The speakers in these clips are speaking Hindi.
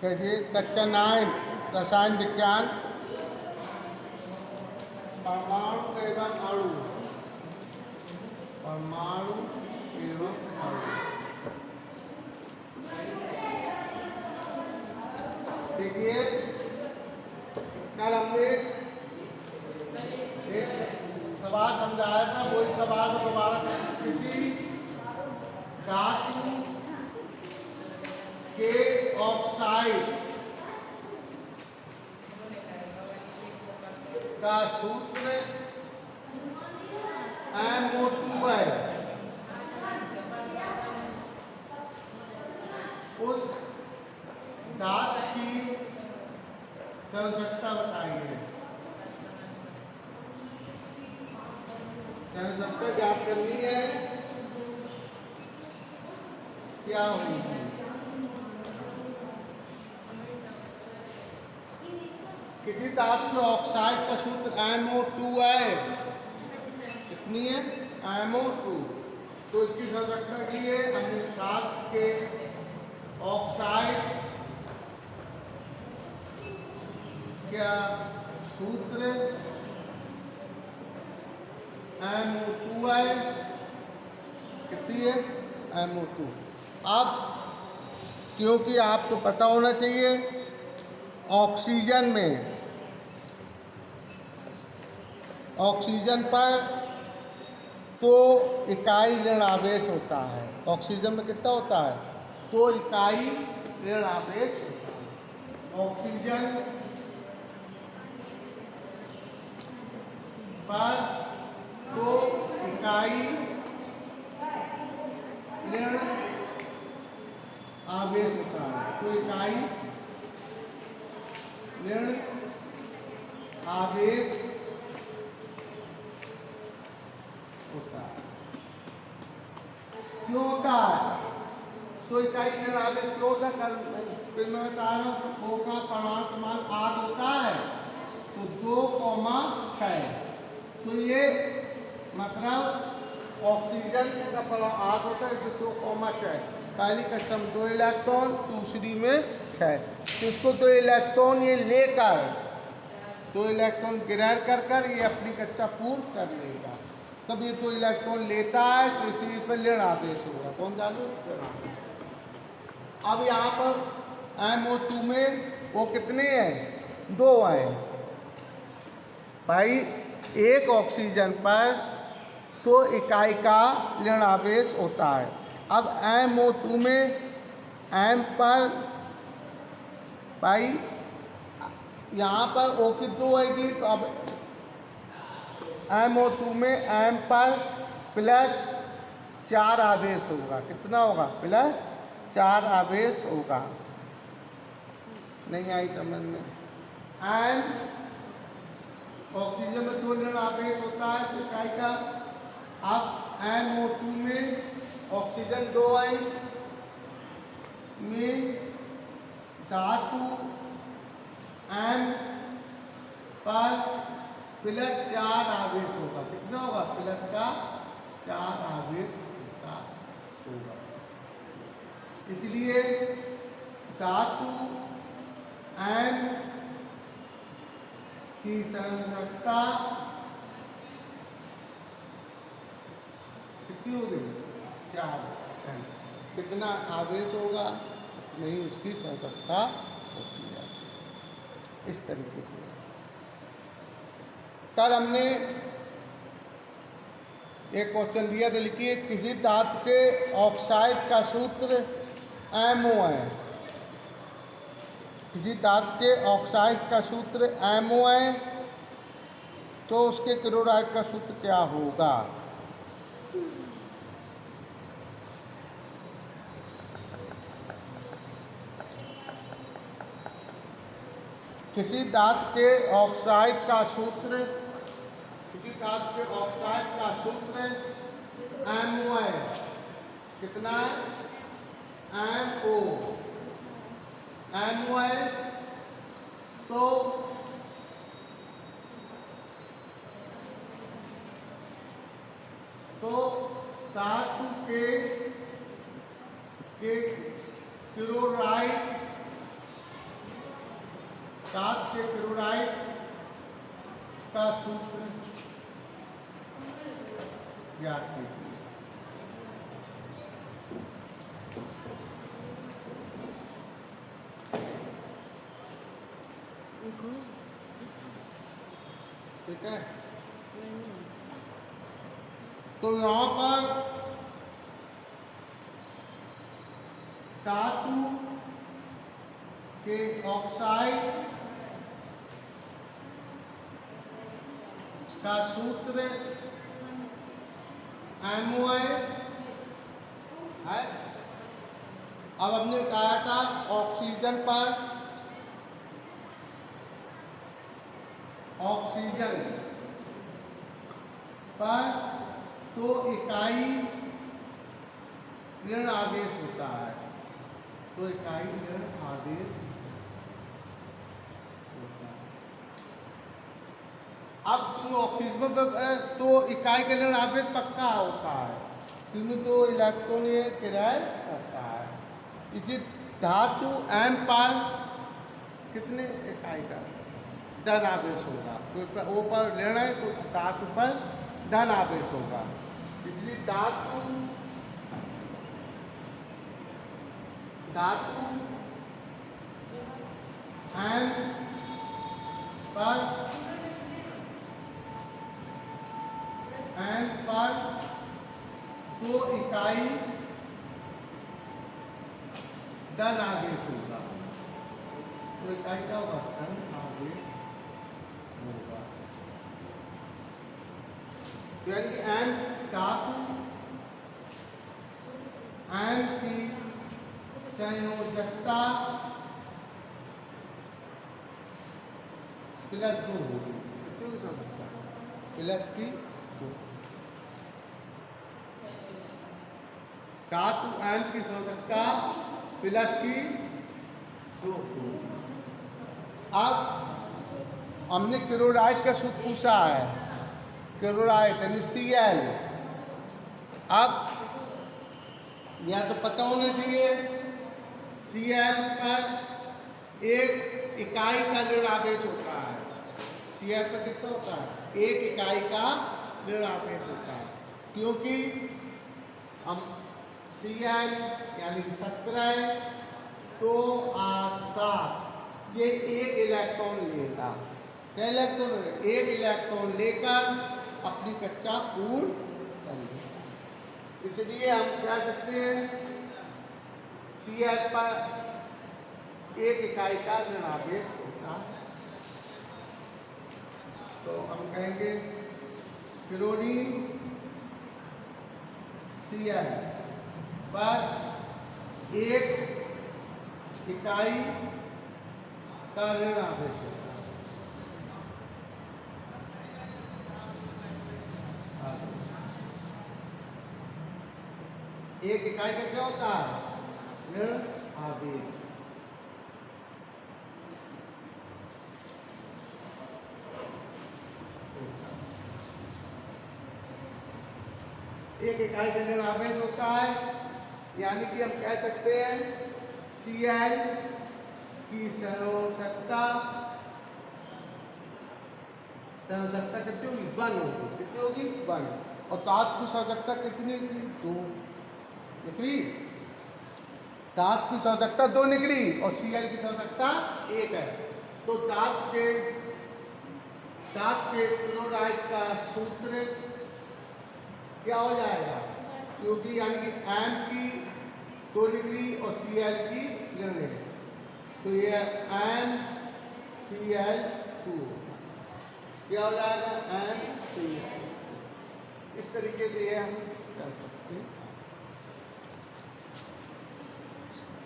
कैसे कक्षा 9 रसायन विज्ञान परमाणु एवं अणु, परमाणु एवं अणु। देखिए कल हमने एक सवाल समझाया था, वही सवाल को दोबारा से किसी धातु के ऑक्साइड का सूत्र MO2 है। उस धातु की संरचना बताइए। संरचना ज्ञात करनी है, क्या होगी? किसी धातु के ऑक्साइड का सूत्र MO2 है। कितनी है? MO2। तो इसकी संरचना के लिए हमने धातु के ऑक्साइड क्या सूत्र MO2 है। कितनी है? MO2। अब क्योंकि आपको पता होना चाहिए ऑक्सीजन में, ऑक्सीजन पर तो इकाई ऋण आवेश होता है। ऑक्सीजन में कितना होता है? तो इकाई ऋण आवेश होता है। ऑक्सीजन पर तो इकाई ऋण आवेश होता है। तो इकाई ऋण आवेश होता है। क्यों होता है? तो इकाई ऋण आवेश क्यों होता है? फिर मैं बता रहा हूँ, O का परमाणु क्रमांक 8 होता है तो 2,6। तो ये मतलब ऑक्सीजन का परमाणु 8 होता है तो 2,6। पहली कक्षा में 2 इलेक्ट्रॉन, दूसरी में 6। तो इसको 2 इलेक्ट्रॉन ये लेकर, 2 इलेक्ट्रॉन ग्रहण कर कर ये अपनी कक्षा पूर्ण कर लेगा। तब ये 2 इलेक्ट्रॉन लेता है तो इसी पर ऋण आवेश होगा। कौन जानो? ऋण आवेश। अब यहाँ पर MO2 में वो कितने हैं? 2 हैं भाई। एक ऑक्सीजन पर तो इकाई का ऋण आवेश होता है। अब MO2 में M पर भाई यहाँ पर O की 2 आएगी तो अब MO2 में M पर +4 आवेश होगा। कितना होगा? +4 आवेश होगा। नहीं आई समझ में? M ऑक्सीजन में 2 ऋण आवेश होता है तो इकाई का। अब MO2 में ऑक्सीजन 2 आई में धातु M पर +4 आवेश होगा। कितना होगा? +4 आवेश होगा। इसलिए धातु M की संरचना कितनी हो गई? 4। कितना आवेश होगा नहीं उसकी संरचना होती है। इस तरीके से कल हमने एक क्वेश्चन दिया था, लिखिए किसी धातु के ऑक्साइड का सूत्र MO है। किसी धातु के ऑक्साइड का सूत्र MO है तो उसके क्लोराइड का सूत्र क्या होगा? किसी धातु के ऑक्साइड का सूत्र, किसी धातु के ऑक्साइड का सूत्र MO है। कितना है? MO है तो धातु के क्लोराइड धातु के क्लोराइड का सूत्र ज्ञात कीजिए। ठीक है, तो यहां पर धातु के ऑक्साइड का सूत्र MOI है। अब हमने कहा था ऑक्सीजन पर तो इकाई ऋण आवेश होता है, तो इकाई ऋण आवेश होता है। अब तुम ऑक्सीजन पर तो इकाई का ऋण आवेश पक्का होता है, क्योंकि तो इलेक्ट्रॉन ये किराया करता है। इसी धातु M पर कितने इकाई का धन आवेश होगा, तो O पर ऋण है तो धातु पर धन आवेश होगा। इसलिए धातु M पर तो इकाई धन आवेश होगा, तो इकाई का धन आवेश होगा। यानी कि M धातु M की संयोजकता +2 होगी, प्लस की 2। धातु M की संयोजकता प्लस की 2 होगी। अब हमने क्लोराइड का सूत्र पूछा है, क्लोराइड यानी Cl। अब या तो पता होना चाहिए Cl पर एक इकाई का ऋण आवेश होता है। Cl पर कितना होता है? एक इकाई का ऋण आवेश होता है, क्योंकि हम Cl यानी 17 तो 7 ये एक इलेक्ट्रॉन लेगा। क्या इलेक्ट्रॉन? एक इलेक्ट्रॉन लेकर अपनी कक्षा पूर्ण करेगा। इसलिए हम कह सकते हैं Cl पर एक इकाई का ऋण आवेश होता है। तो हम कहेंगे क्लोरीन Cl पर एक इकाई का ऋण आवेश होता है। एक इकाई का क्या होता है? ऋण आवेश। एक इकाई का ऋण आवेश होता है, यानी कि हम कह सकते हैं Cl की संयोजकता कितनी होगी? 1 होगी। कितनी होगी? 1। और धातु की संयोजकता कितनी निकली? 2 निकली। धातु की संयोजकता 2 निकली और Cl की संयोजकता 1 है। तो धातु के क्लोराइड का सूत्र क्या हो जाएगा? क्योंकि यानी कि M की 2 निकली और Cl की ऋण है, तो ये MCl2 क्या हो जाएगा? MCl। इस तरीके से ये हम कर सकते हैं।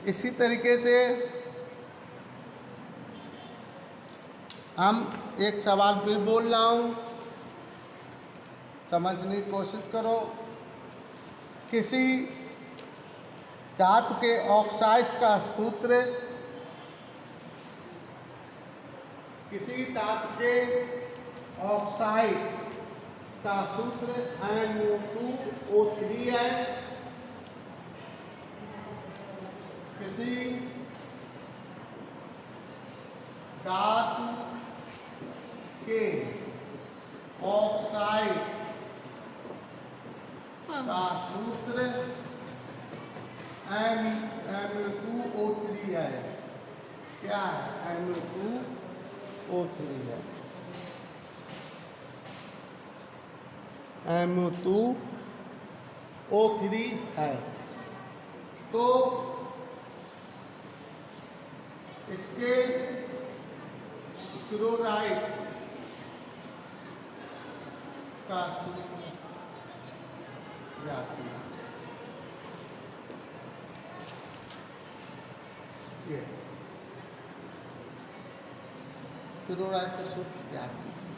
इसी तरीके से हम एक सवाल फिर बोल रहा हूँ, समझने की कोशिश करो। किसी धातु के ऑक्साइड का सूत्र, किसी धातु के ऑक्साइड का सूत्र NO2O3 है। किसी धातु के ऑक्साइड का सूत्र M2O3 है। क्या है? M2O3 है। M2O3 है। तो इसके क्लोराइड का सूत्र ये क्लोराइड का सूत्र याद कीजिए।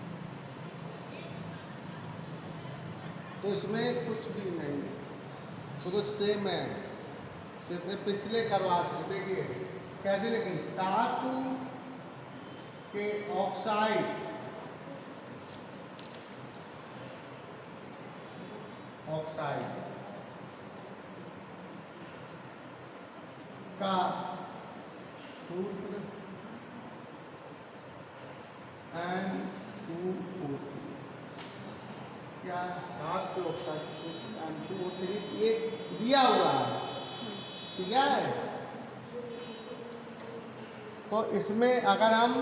तो इसमें कुछ भी नहीं है, तो सेम है, जितने पिछले करवा चुके। देखिए कैसे लिखेंगे, धातु के ऑक्साइड का सूत्र M2O3। क्या धातु के ऑक्साइड का सूत्र M2O3 ये दिया हुआ है, ठीक है। तो इसमें अगर हम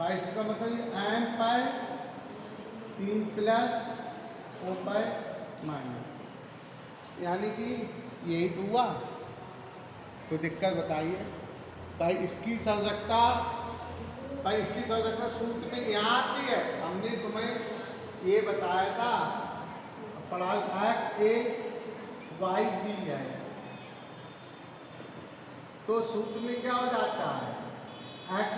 22 का मतलब M पाए 3 प्लस O पाए माइनस, यानी कि यही तो हुआ। तो दिक्कत बताइए भाई, इसकी संयोजकता सूत्र में यहाँ आती है। हमने तुम्हें ये बताया था, पढ़ा XaYB है। तो सूत्र में क्या हो जाता है, x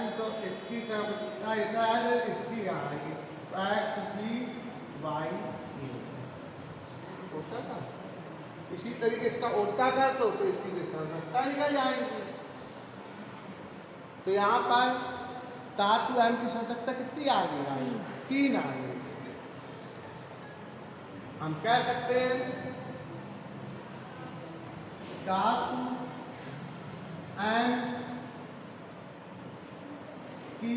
की संयोजकता इतना है, इसकी यहाँ आएगी XbY होता था। इसी तरीके इसका उल्टा कर दो तो इसकी संयोजकता निकल जाएंगी। तो यहाँ पर धातु M की संयोजकता कितनी आ गई? 3 आ गई। हम कह सकते हैं धातु M की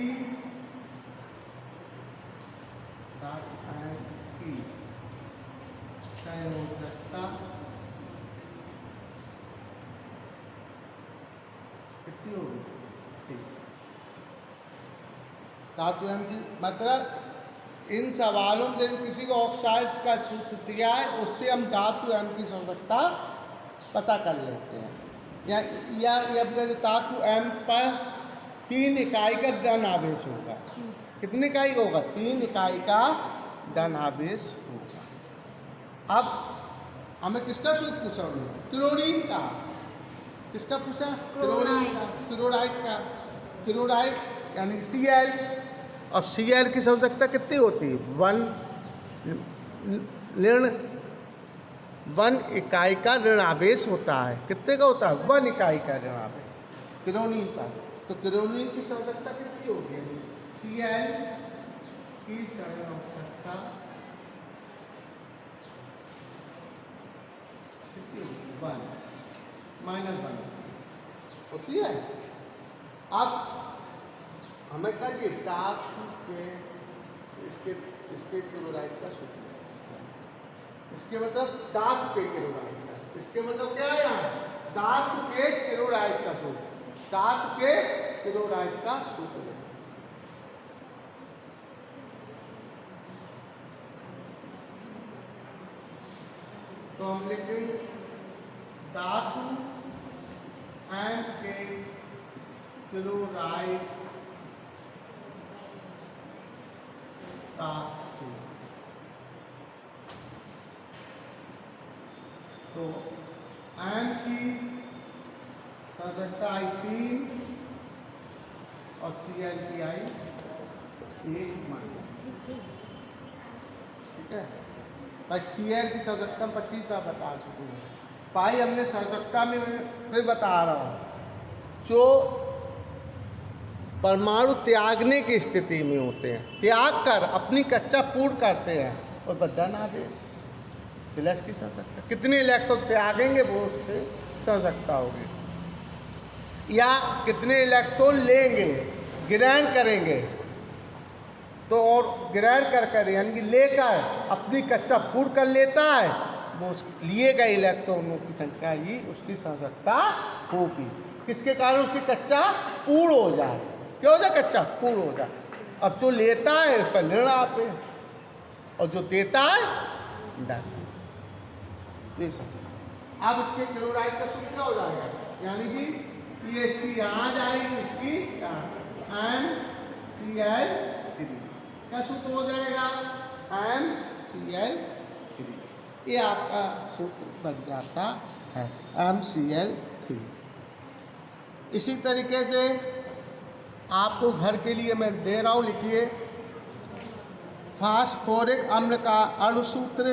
संयोजकता कितनी होगी? धातु M की मतलब इन सवालों में किसी को ऑक्साइड का सूत्र दिया है, उससे हम धातु M की संयोजकता पता कर लेते हैं। या धातु M पर 3 इकाई का धन आवेश होगा। कितनी इकाई का होगा? 3 इकाई का धन आवेश होगा। अब हमें किसका सूत्र पूछा उन्होंने? क्लोरीन का। किसका पूछा? क्लोरीन का, क्लोराइड का। क्लोराइड यानी Cl, और Cl की संयोजकता कितनी होती है? 1 इकाई का ऋण आवेश होता है। कितने का होता है? 1 इकाई का ऋण आवेश क्लोरीन का। तो क्लोरीन की संयोजकता कितनी होगी? Cl की संयोजकता कितनी होगी? 1 -1 होती है। अब हमें क्या चाहिए? धातु के इसके क्लोराइड का सूत्र। इसके मतलब धातु के क्लोराइड का, इसके मतलब क्या है? यहाँ धातु के क्लोराइड का सूत्र। धातु के क्लोराइड का सूत्र तो हम लिखेंगे धातु M के क्लोराइड का सूत्र। तो M की संयोजकता आई 3 और Cl की आई 1 माइनस। ठीक है भाई, Cl की संयोजकता 25 बार बता चुके हैं भाई। हमने संयोजकता में फिर बता रहा हूँ, जो परमाणु त्यागने की स्थिति में होते हैं, त्याग कर अपनी कक्षा पूर्ण करते हैं, और बदन आवेश प्लस की संयोजकता। कितने इलेक्ट्रॉन त्यागेंगे वो उसकी संयोजकता होगी, या कितने इलेक्ट्रॉन लेंगे, ग्रहण करेंगे तो और ग्रहण कर यानी कि लेकर अपनी कक्षा पूर्ण कर लेता है, वो लिए गए इलेक्ट्रॉनों की संख्या ही उसकी सांद्रता होगी। किसके कारण? उसकी कक्षा पूर्ण हो जाए। क्या हो जाए? कक्षा पूर्ण हो जाए। अब जो लेता है उस पर ऋण आप है, और जो देता है धन। ये सब अब इसके क्लोराइड का सूत्र क्या हो जाएगा? यानी कि ये इसकी यहाँ जाएगी, इसकी MCl3 का सूत्र हो जाएगा MCl3। ये आपका सूत्र बन जाता है MCl3। इसी तरीके से आपको घर के लिए मैं दे रहा हूँ, लिखिए फास्फोरिक अम्ल का अणुसूत्र।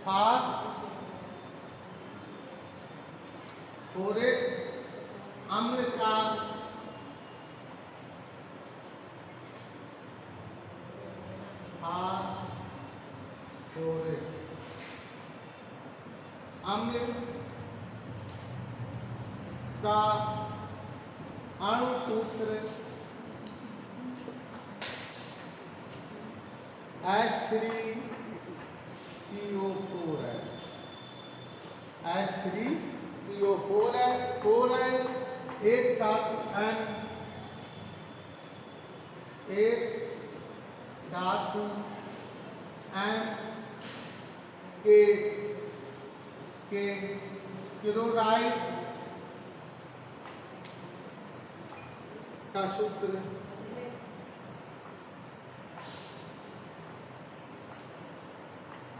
फास्फोरिक अम्ल का फास्फोरिक अम्ल का अणुसूत्र H3PO4 है। H3PO4 है, 4 है, एक धातु N, एक धातु M के क्लोराइड का सूत्र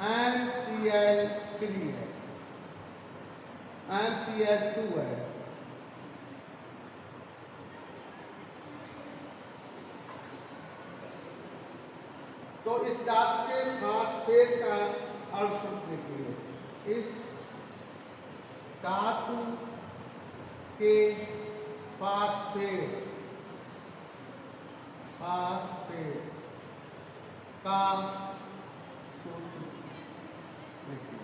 MCl3 है, MCl2 है। तो इस धातु के फास्फेट का अणुसूत्र लिखिए। इस धातु के फास्फेट का सूत्र लिखिए।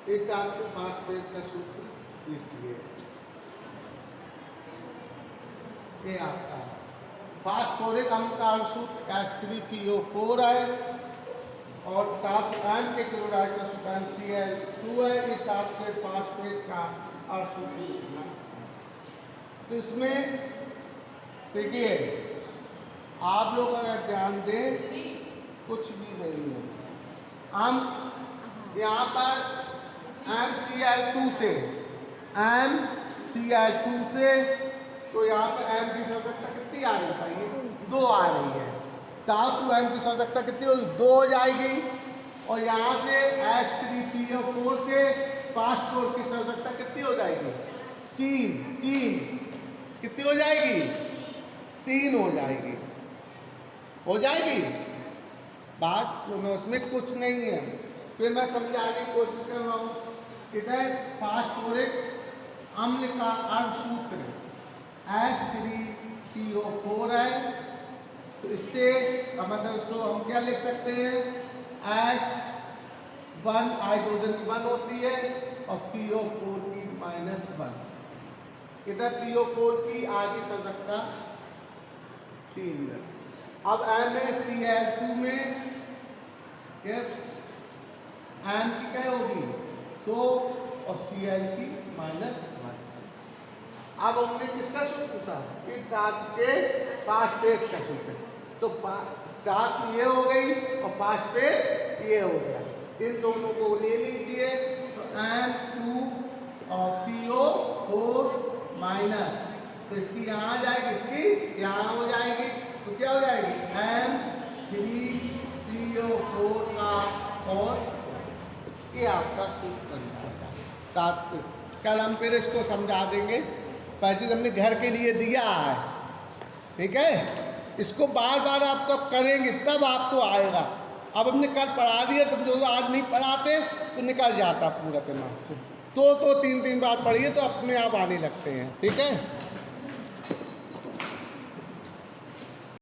इस धातु फास्फेट का सूत्र लिखिए। ये आपका फास्फोरिक अम्ल का अणुसूत्र H3PO4 है, और धातु N के क्लोराइड का सूत्र MCl2 है। इस धातु के फास्फेट का अणुसूत्र। तो इसमें देखिए, आप लोग अगर ध्यान दें, कुछ भी नहीं है। हम यहाँ पर MCl2 से तो यहाँ पर M की सांद्रता कितनी आ रही है? 2 आ रही है। धातु M की सांद्रता कितनी होगी? 2 हो जाएगी। और यहाँ से H3PO4 से फास्फोर की सांद्रता कितनी हो जाएगी? 3 कितनी हो जाएगी? 3 हो जाएगी। हो जाएगी? बात सुनो, उसमें कुछ नहीं है, फिर मैं समझाने की कोशिश कर रहा हूँ। इधर फास्फोरिक अम्ल का अणुसूत्र H3PO4 है, तो इससे मतलब इसको हम क्या लिख सकते हैं? H1 हाइड्रोजन की 1 होती है और PO4 की -1। इधर PO4 की आधी सांद्रता 3 है। अब MaCl2 में M की क्या होगी? 2 और Cl की -1। अब हमने किसका सूत्र पूछा? इस धातु के फास्फेट का सूत्र। तो धातु ये हो गई और फास्फेट ये हो गया। इन दोनों को ले लीजिए, तो M2 और PO4 माइनस, तो इसकी यहाँ आ जाएगी, इसकी यहाँ हो जाएगी, तो क्या हो जाएगी? M3PO4 का, और ये आपका सूत्र बन जाता है। कल हम फिर इसको समझा देंगे। पहले हमने घर के लिए दिया है, ठीक है? इसको बार बार आप जब करेंगे तब आपको आएगा। अब हमने कल पढ़ा दिया, तुम जो आज नहीं पढ़ाते तो निकल जाता पूरा दिमाग से। तो 3 बार पढ़िए तो अपने आप आने लगते हैं, ठीक है?